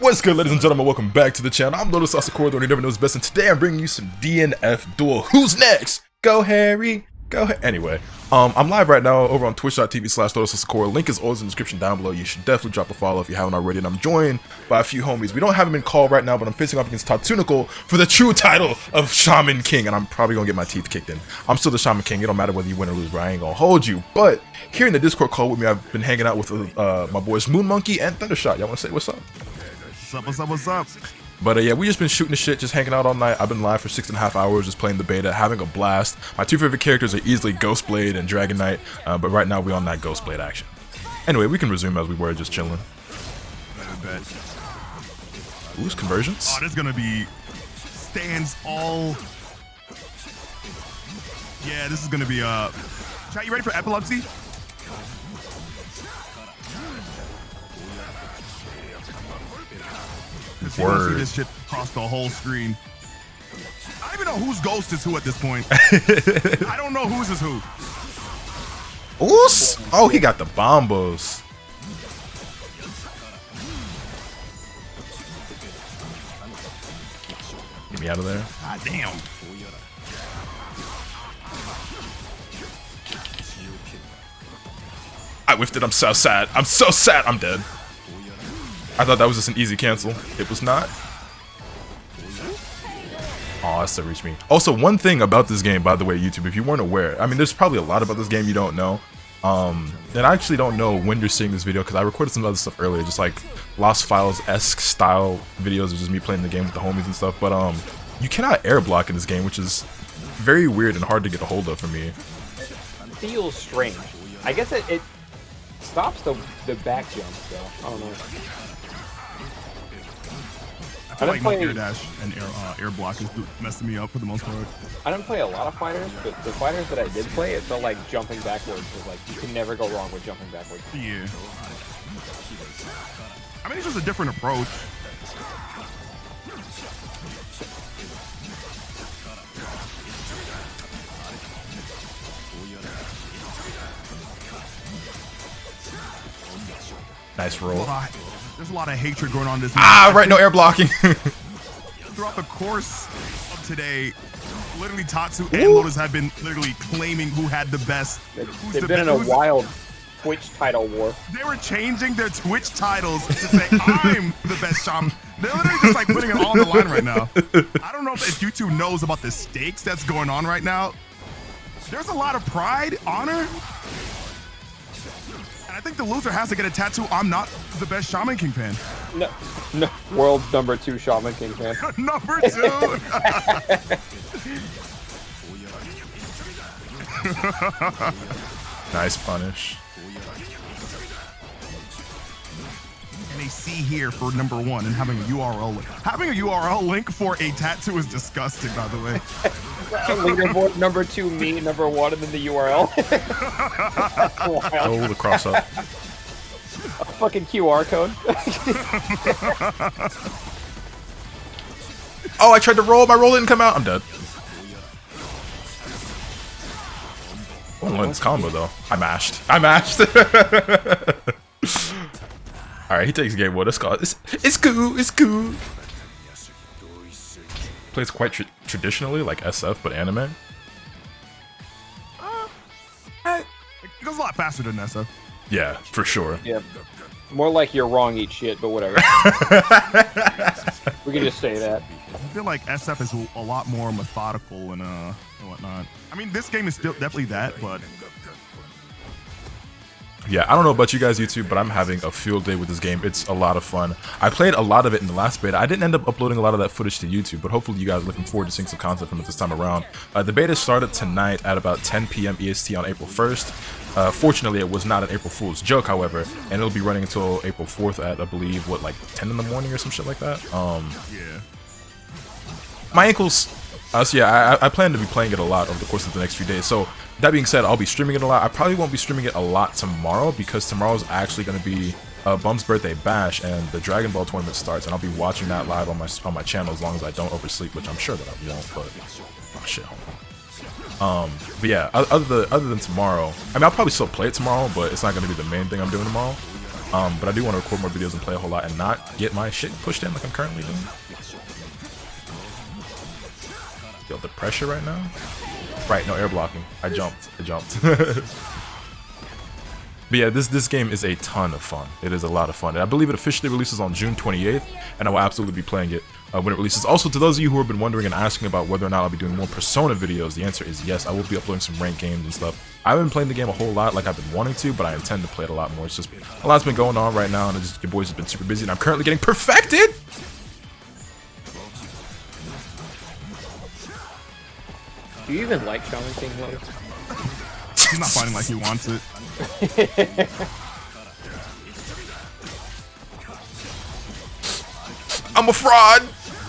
What's good, ladies and gentlemen? Welcome back to the channel. I'm LotusAsakura, the one who never knows best, and today I'm bringing you some DNF Duel. Who's next? Go Harry! Go Anyway, I'm live right now over on twitch.tv/LotusAsakura. Link is always in the description down below. You should definitely drop a follow if you haven't already. And I'm joined by a few homies. We don't have them in call right now, but I'm facing off against Tatsunical for the true title of Shaman King, and I'm probably gonna get my teeth kicked in. I'm still the Shaman King. It don't matter whether you win or lose, bro. I ain't gonna hold you. But here in the Discord call with me, I've been hanging out with my boys Moon Monkey and Thundershot. Y'all wanna say what's up? What's up? But yeah, we just been shooting the shit, just hanging out all night. I've been live for 6.5 hours, just playing the beta, having a blast. My two favorite characters are easily Ghostblade and Dragon Knight, but right now we on that Ghostblade action. Anyway, we can resume as we were, just chilling. Ooh, conversions? Oh, there's gonna be stands all. Yeah, this is gonna be Chat, you ready for epilepsy? You want to see this shit across the whole screen. I don't even know whose ghost is who at this point. I don't know whose is who. Oos! Oh, he got the bombos. Get me out of there. God damn. I whiffed it. I'm so sad. I'm so sad. I'm dead. I thought that was just an easy cancel. It was not. Oh, that still reached me. Also, one thing about this game, by the way, YouTube, if you weren't aware, I mean, there's probably a lot about this game you don't know. And I actually don't know when you're seeing this video because I recorded some other stuff earlier, just like Lost Files-esque style videos of just me playing the game with the homies and stuff. But you cannot air block in this game, which is very weird and hard to get a hold of for me. Feels strange. I guess it stops the back jump, so I don't know. I feel like my air dash and air block is messing me up for the most part. I didn't play a lot of fighters, but the fighters that I did play, it felt like jumping backwards was like, you can never go wrong with jumping backwards. Yeah. I mean, it's just a different approach. Nice roll. There's a lot of hatred going on this. Right, no air blocking. Throughout the course of today, literally Tatsu and Lotus have been literally claiming who had the best. They've been in a wild Twitch title war. They were changing their Twitch titles to say, I'm the best shaman. They're literally just like putting it all on the line right now. I don't know if YouTube knows about the stakes that's going on right now. There's a lot of pride, honor. I think the loser has to get a tattoo. I'm not the best Shaman King fan. No, world's #2 Shaman King fan. Number 2. Nice punish. And they see here for number 1 and having a URL link. Having a URL link for a tattoo is disgusting, by the way. Leaderboard #2, me #1, and then the URL. Oh, the cross up. A fucking QR code. Oh, I tried to roll. My roll didn't come out. I'm dead. I want this combo though. I mashed. Alright, he takes game 1. It's good. It's good. Plays quite traditionally, like SF, but anime. It goes a lot faster than SF. Yeah, for sure. Yeah. More like you're wrong, eat shit, but whatever. We can just say that. I feel like SF is a lot more methodical and whatnot. I mean, this game is still definitely that, but yeah, I don't know about you guys, YouTube, but I'm having a field day with this game. It's a lot of fun. I played a lot of it in the last beta. I didn't end up uploading a lot of that footage to YouTube, but hopefully you guys are looking forward to seeing some content from it this time around. The beta started tonight at about 10 p.m. EST on April 1st. Fortunately, it was not an April Fool's joke, however, and it'll be running until April 4th at, I believe, what, like 10 in the morning or some shit like that? yeah. My ankles... so yeah, I plan to be playing it a lot over the course of the next few days, so that being said, I'll be streaming it a lot. I probably won't be streaming it a lot tomorrow because tomorrow's actually going to be Bum's birthday bash and the Dragon Ball tournament starts, and I'll be watching that live on my channel as long as I don't oversleep, which I'm sure that I won't, but... Oh shit, hold on. But yeah, other than tomorrow, I mean, I'll probably still play it tomorrow, but it's not going to be the main thing I'm doing tomorrow. But I do want to record more videos and play a whole lot and not get my shit pushed in like I'm currently doing. Feel the pressure right now. Right, no air blocking. I jumped. But yeah, this game is a ton of fun. It is a lot of fun. And I believe it officially releases on June 28th, and I will absolutely be playing it when it releases. Also, to those of you who have been wondering and asking about whether or not I'll be doing more Persona videos, the answer is yes. I will be uploading some ranked games and stuff. I haven't been playing the game a whole lot like I've been wanting to, but I intend to play it a lot more. It's just a lot's been going on right now, and your boys have been super busy, and I'm currently getting perfected! Do you even like Shaman King, Lotus? He's not fighting like he wants it. I'm a fraud!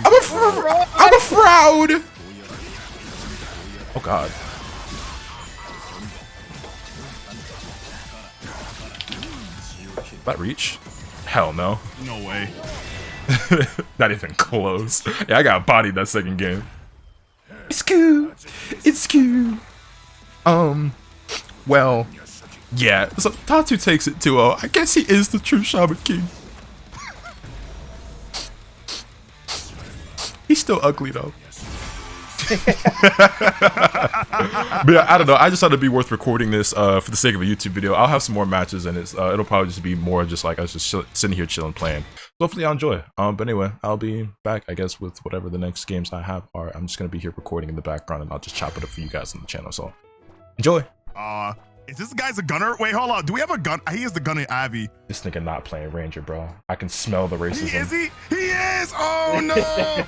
I'm a fraud! Oh god. That reach? Hell no. No way. Not even close. Yeah, I got bodied that second game. It's cool. It's cool. Well, yeah. So Tatsu takes it 2-0. I guess he is the true Shaman King. He's still ugly though. But yeah, I don't know. I just thought it'd be worth recording this for the sake of a YouTube video. I'll have some more matches, and it'll probably just be more just like us just sitting here chilling playing. So hopefully y'all enjoy. But anyway, I'll be back, I guess, with whatever the next games I have are. I'm just gonna be here recording in the background, and I'll just chop it up for you guys on the channel. So enjoy. Is this guy's a gunner? Wait, hold on. Do we have a gun? He is the gunner, Abby. This nigga not playing Ranger, bro. I can smell the racism. Is he? He is. Oh no.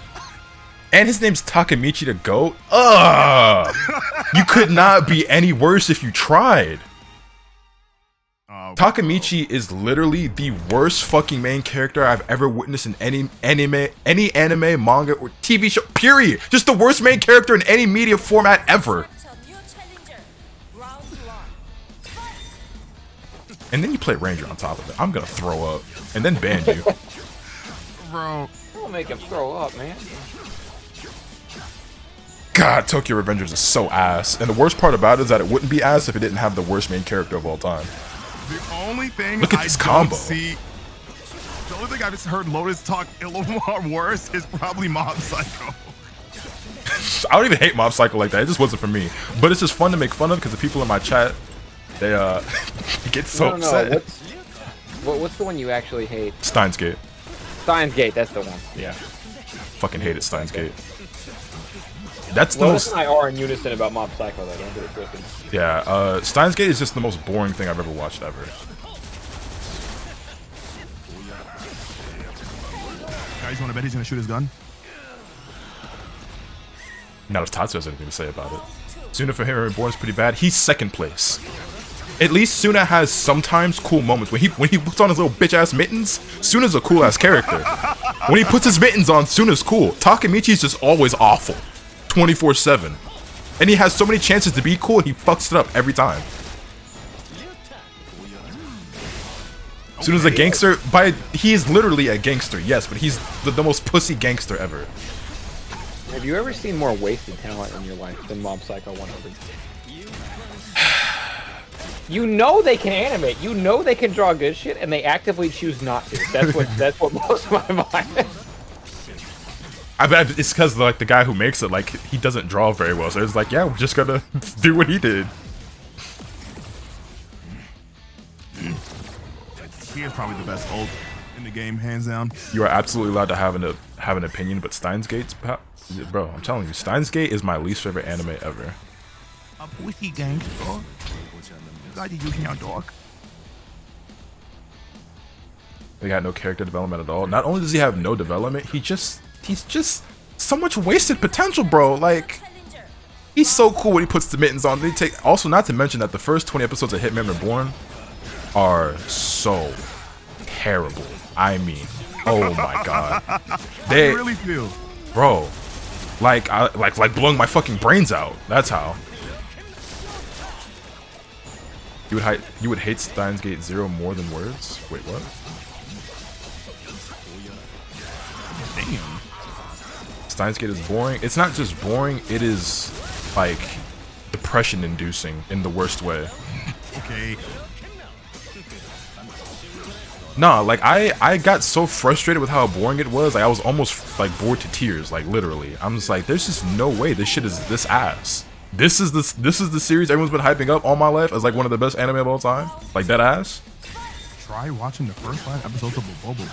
And his name's Takemichi the Goat. Ugh! You could not be any worse if you tried. Takemichi is literally the worst fucking main character I've ever witnessed in any anime, manga, or TV show, period. Just the worst main character in any media format ever. And then you play Ranger on top of it. I'm gonna throw up and then ban you. Bro. Don't make him throw up, man. God, Tokyo Revengers is so ass. And the worst part about it is that it wouldn't be ass if it didn't have the worst main character of all time. The only thing Look at this combo. The only thing I've just heard Lotus talk a little more worse is probably Mob Psycho. I don't even hate Mob Psycho like that. It just wasn't for me. But it's just fun to make fun of because the people in my chat, they get so upset. What's the one you actually hate? Steins Gate. Steins Gate, that's the one. Yeah. Fucking hated Steins Gate. That's the Lotus most. and I are in unison about Mob Psycho, though. Don't get it twisted. Yeah, Steins Gate is just the most boring thing I've ever watched ever. Guys, want to bet he's gonna shoot his gun? Not if Tatsu has anything to say about it. Suna for him Reborn is pretty bad. He's second place. At least Suna has sometimes cool moments. When he puts on his little bitch ass mittens, Suna's a cool ass character. When he puts his mittens on, Suna's cool. Takemichi's just always awful. 24/7. And he has so many chances to be cool, and he fucks it up every time. Suna's a gangster, he is literally a gangster, yes, but he's the most pussy gangster ever. Have you ever seen more wasted talent in your life than Mob Psycho 100? You know they can animate, you know they can draw good shit, and they actively choose not to. That's what blows my mind. I bet it's because like the guy who makes it, like, he doesn't draw very well, so it's like, yeah, we're just gonna do what he did. He is probably the best ult in the game, hands down. You are absolutely allowed to have an opinion, but Steins Gate's, bro, I'm telling you, Steins Gate is my least favorite anime ever. A pussy gangster. God, you using your dog. They got no character development at all. Not only does he have no development, he's just so much wasted potential, bro. Like, he's so cool when he puts the mittens on. Also, not to mention that the first 20 episodes of Hitman Reborn are so terrible. I mean, oh my god. They really feel, bro, like blowing my fucking brains out. That's how. You would hate Steins Gate Zero more than words? Wait, what? damn. Steins Gate is boring. It's not just boring, it is like depression inducing in the worst way. Okay. Nah, like I got so frustrated with how boring it was. Like I was almost like bored to tears. Like literally, I'm just like, there's just no way this shit is this ass. This is the series everyone's been hyping up all my life as like one of the best anime of all time. Like that ass. Try watching the first 5 episodes of Bobo.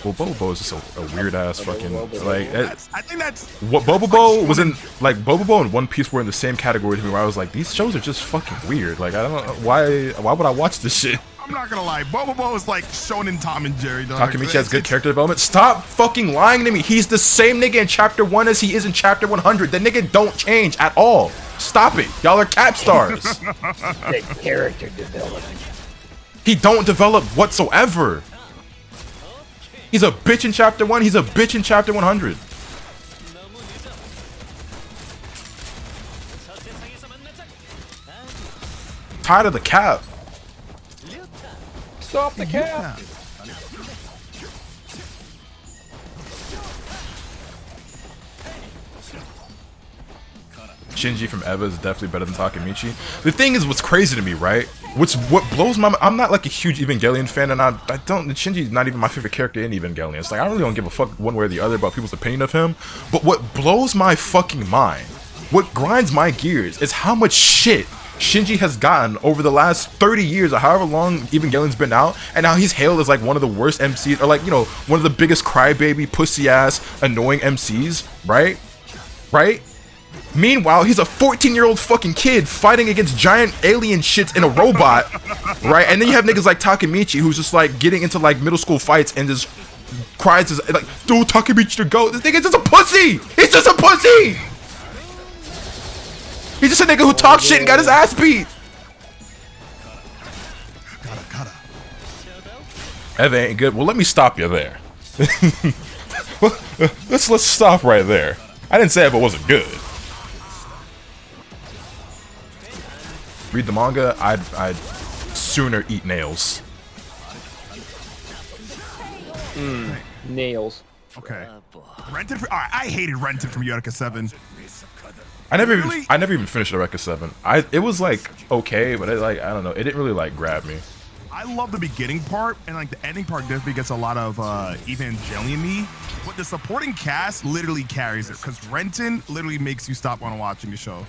Well, Bobo is just a weird ass fucking like. I think that's what Bobo was in. Like Bobo and One Piece were in the same category to me, where I was like, these shows are just fucking weird. Like I don't know why. Why would I watch this shit? I'm not gonna lie, Bobo is like Shonen Tom and Jerry. Dog. Takemichi has good character development. Stop fucking lying to me. He's the same nigga in chapter 1 as he is in chapter 100. The nigga don't change at all. Stop it. Y'all are cap stars. The character development. He don't develop whatsoever. He's a bitch in chapter 1. He's a bitch in chapter 100. Tired of the cap. Stop the cap. Shinji from Eva is definitely better than Takemichi. The thing is, what's crazy to me, right? What blows my mind, I'm not like a huge Evangelion fan, and I don't, Shinji's not even my favorite character in Evangelion. It's like, I really don't give a fuck one way or the other about people's opinion of him. But what blows my fucking mind, what grinds my gears, is how much shit Shinji has gotten over the last 30 years or however long Evangelion's been out, and now he's hailed as like one of the worst MCs, or like, you know, one of the biggest crybaby, pussy-ass, annoying MCs, right? Right? Meanwhile, he's a 14-year-old fucking kid fighting against giant alien shits in a robot, right? And then you have niggas like Takemichi, who's just like getting into like middle school fights and just cries like, dude, Takemichi to go. This nigga's just a pussy! He's just a pussy! He's just a nigga who talks shit and got his ass beat! Gotta. Eva ain't good. Well, let me stop you there. let's stop right there. I didn't say Eva wasn't good. Read the manga, I'd sooner eat nails. Nails. Okay. Rented. Alright, I hated Rented from Eureka 7. I never even finished Eureka 7. It was like okay, but it, like, I don't know, it didn't really like grab me. I love the beginning part, and like the ending part definitely gets a lot of Evangelion-y, but the supporting cast literally carries it, because Renton literally makes you stop on watching the show.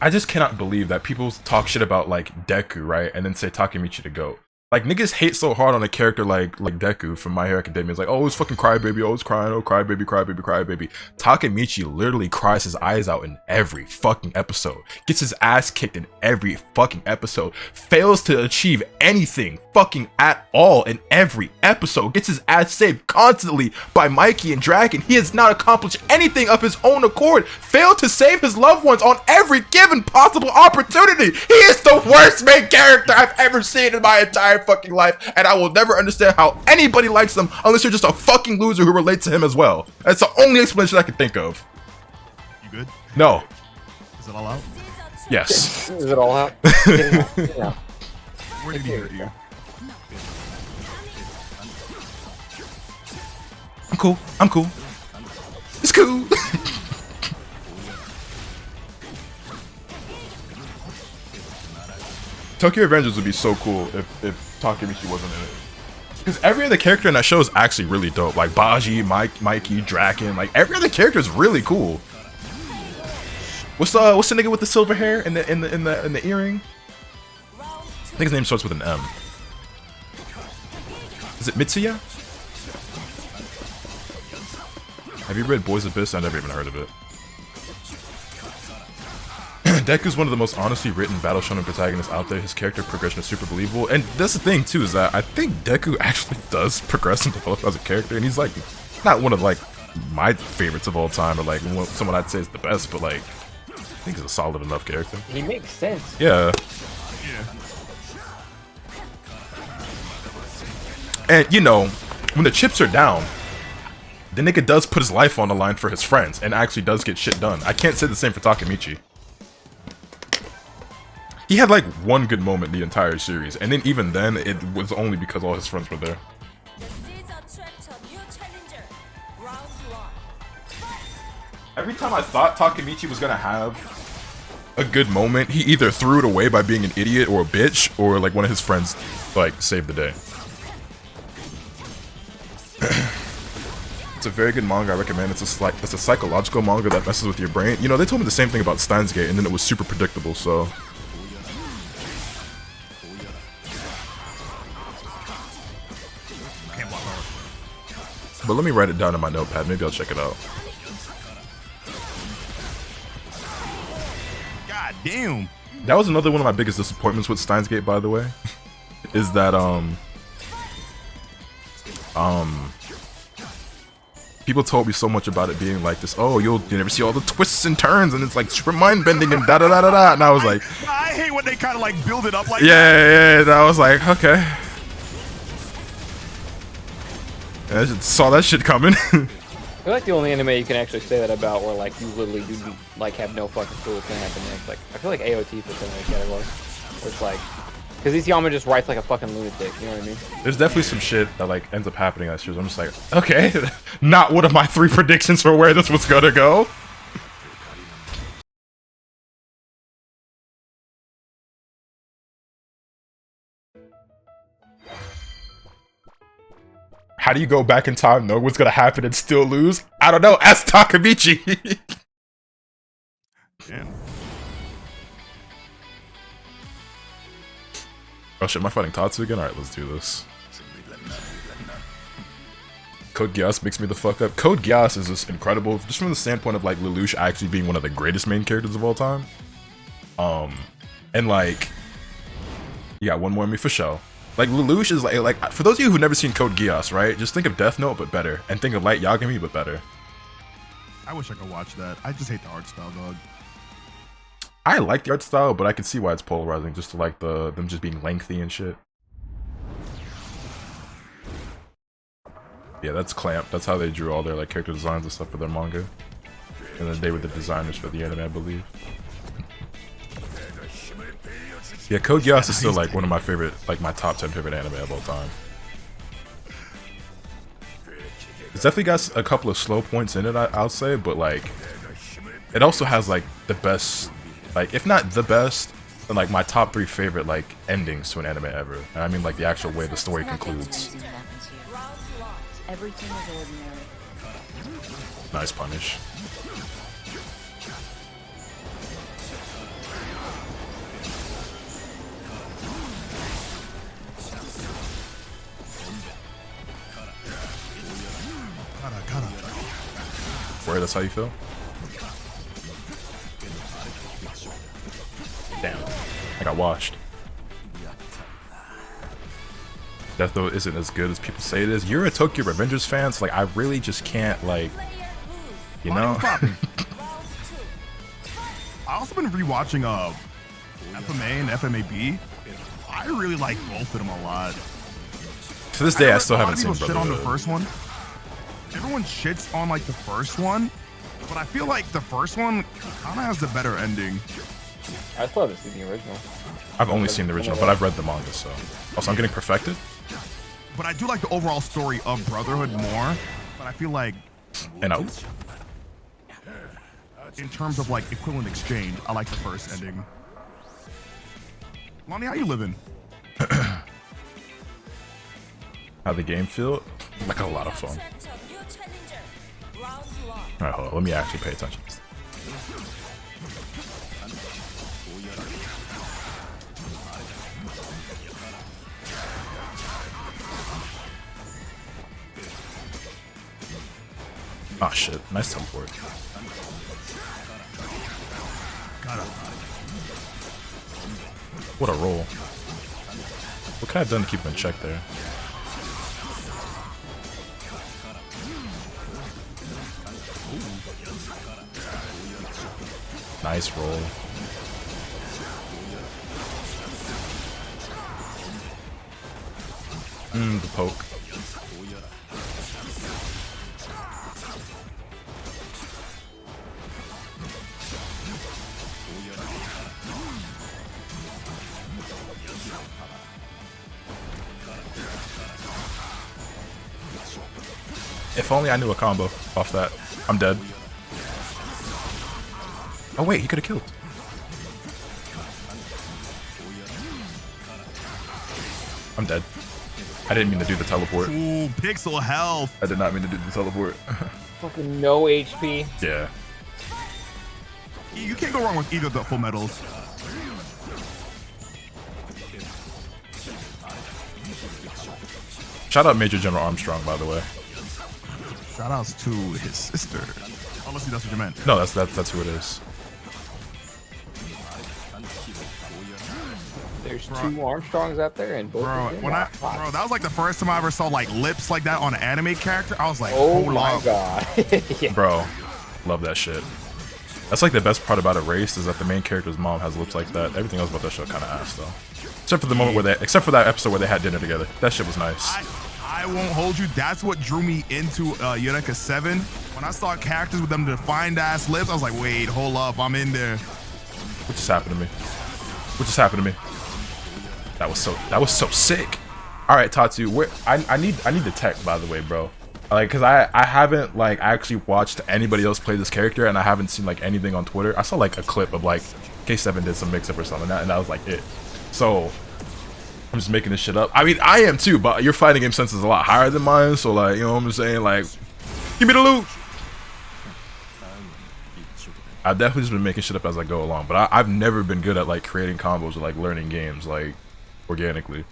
I just cannot believe that people talk shit about like Deku, right, and then say Takemichi the GOAT. Like, niggas hate so hard on a character like Deku from My Hero Academia. It's like, oh, it's fucking crybaby, oh, it's crying, oh, crybaby, crybaby, crybaby. Takemichi literally cries his eyes out in every fucking episode. Gets his ass kicked in every fucking episode. Fails to achieve anything fucking at all in every episode. Gets his ass saved constantly by Mikey and Dragon. He has not accomplished anything of his own accord. Failed to save his loved ones on every given possible opportunity. He is the worst main character I've ever seen in my entire fucking life, and I will never understand how anybody likes them unless you're just a fucking loser who relates to him as well. That's the only explanation I can think of. You good? No. Is it all out? Yes. Is it all out? Yeah. Where did he hurt you? I'm cool. I'm cool. It's cool. Tokyo Revengers would be so cool if Takemichi wasn't in it. Because every other character in that show is actually really dope. Like Baji, Mikey, Draken. Like every other character is really cool. What's the nigga with the silver hair and the earring? I think his name starts with an M. Is it Mitsuya? Have you read Boys Abyss? I never even heard of it. Deku's one of the most honestly written battle shonen protagonists out there. His character progression is super believable, and that's the thing too, is that I think Deku actually does progress and develop as a character, and he's like not one of like my favorites of all time, or like someone I'd say is the best, but like I think he's a solid enough character. He makes sense. Yeah. And you know, when the chips are down, the nigga does put his life on the line for his friends, and actually does get shit done. I can't say the same for Takemichi. He had like one good moment the entire series, and then even then, it was only because all his friends were there. Every time I thought Takemichi was gonna have a good moment, he either threw it away by being an idiot or a bitch, or like one of his friends like saved the day. It's a very good manga. I recommend. It's a psychological manga that messes with your brain. You know, they told me the same thing about Steins Gate, and then it was super predictable. So. But let me write it down in my notepad. Maybe I'll check it out. God damn. That was another one of my biggest disappointments with Steins Gate, by the way. Is that people told me so much about it being like this. Oh, you never see all the twists and turns, and it's like super mind bending and da da da da da. And I was like, I hate when they kind of like build it up like yeah. And I was like, okay. And I just saw that shit coming. I feel like the only anime you can actually say that about where like you literally do like have no fucking clue what's gonna happen next. Like I feel like AOT fits in that category. Where it's like, because Isayama just writes like a fucking lunatic, you know what I mean? There's definitely some shit that like ends up happening that shit. I'm just like, okay, not one of my 3 predictions for where this was gonna go. How do you go back in time, know what's gonna happen, and still lose? I don't know. Ask Takamichi. Damn. Oh shit, am I fighting Tatsu again? Alright, let's do this. Code Geass makes me the fuck up. Code Geass is just incredible, just from the standpoint of like Lelouch actually being one of the greatest main characters of all time. And like, you got one more in me for show. Like Lelouch is like for those of you who've never seen Code Geass, right? Just think of Death Note but better, and think of Light Yagami but better. I wish I could watch that. I just hate the art style, dog. I like the art style, but I can see why it's polarizing, just to like them just being lengthy and shit. Yeah, that's Clamp. That's how they drew all their like character designs and stuff for their manga. And then they were the designers for the anime, I believe. Yeah, Code Geass is still like one of my favorite, like my top 10 favorite anime of all time. It's definitely got a couple of slow points in it, I'll say, but like, it also has like the best, like if not the best, then like my top 3 favorite like endings to an anime ever. And I mean like the actual way the story concludes. Everything is ordinary. Nice punish. Where, that's how you feel? Damn. I got washed. Death Note isn't as good as people say it is. You're a Tokyo Revengers fan, so like I really just can't like, you know? I also been rewatching FMA and FMAB. I really like both of them a lot. To this day, I still haven't seen Brotherhood. Shit on the Brotherhood. first one. Everyone shits on like the first one, but I feel like the first one kind of has the better ending. I still haven't seen the original. I've only seen the original, but I've read the manga, so. Also, I'm getting perfected. But I do like the overall story of Brotherhood more. But I feel like, And out. in terms of like equivalent exchange, I like the first ending. Lonnie, how you living? How the game feel? Like a lot of fun. Alright, hold on. Let me actually pay attention. Oh shit, nice teleport. What a roll. What can I have done to keep him in check there? Nice roll. The poke. If only I knew a combo off that. I'm dead. Oh wait, he could have killed. I'm dead. I didn't mean to do the teleport. Ooh, pixel health. I did not mean to do the teleport. Fucking no HP. Yeah. You can't go wrong with either of the full metals. Shout out Major General Armstrong, by the way. Shout outs to his sister. Unless that's what you meant. No, that's who it is. There's two Armstrongs out there, and both Bro, of them when got pots. bro, that was like the first time I ever saw like lips like that on an anime character. I was like, Oh hold my up. god. Yeah. Bro, love that shit. That's like the best part about Erased is that the main character's mom has lips like that. Everything else about that show kind of ass though. Except for the moment where except for that episode where they had dinner together. That shit was nice. I won't hold you. That's what drew me into Eureka 7. When I saw characters with them defined ass lips, I was like, wait, hold up, I'm in there. What just happened to me? What just happened to me? That was so sick. All right, Tatsu, I need the tech, by the way, bro. Like, cause I haven't like actually watched anybody else play this character, and I haven't seen like anything on Twitter. I saw like a clip of like K7 did some mix up or something, and that was like it. So I'm just making this shit up. I mean, I am too, but your fighting game sense is a lot higher than mine. So like, you know what I'm saying? Like, give me the loot. I've definitely just been making shit up as I go along, but I've never been good at like creating combos or like learning games like organically.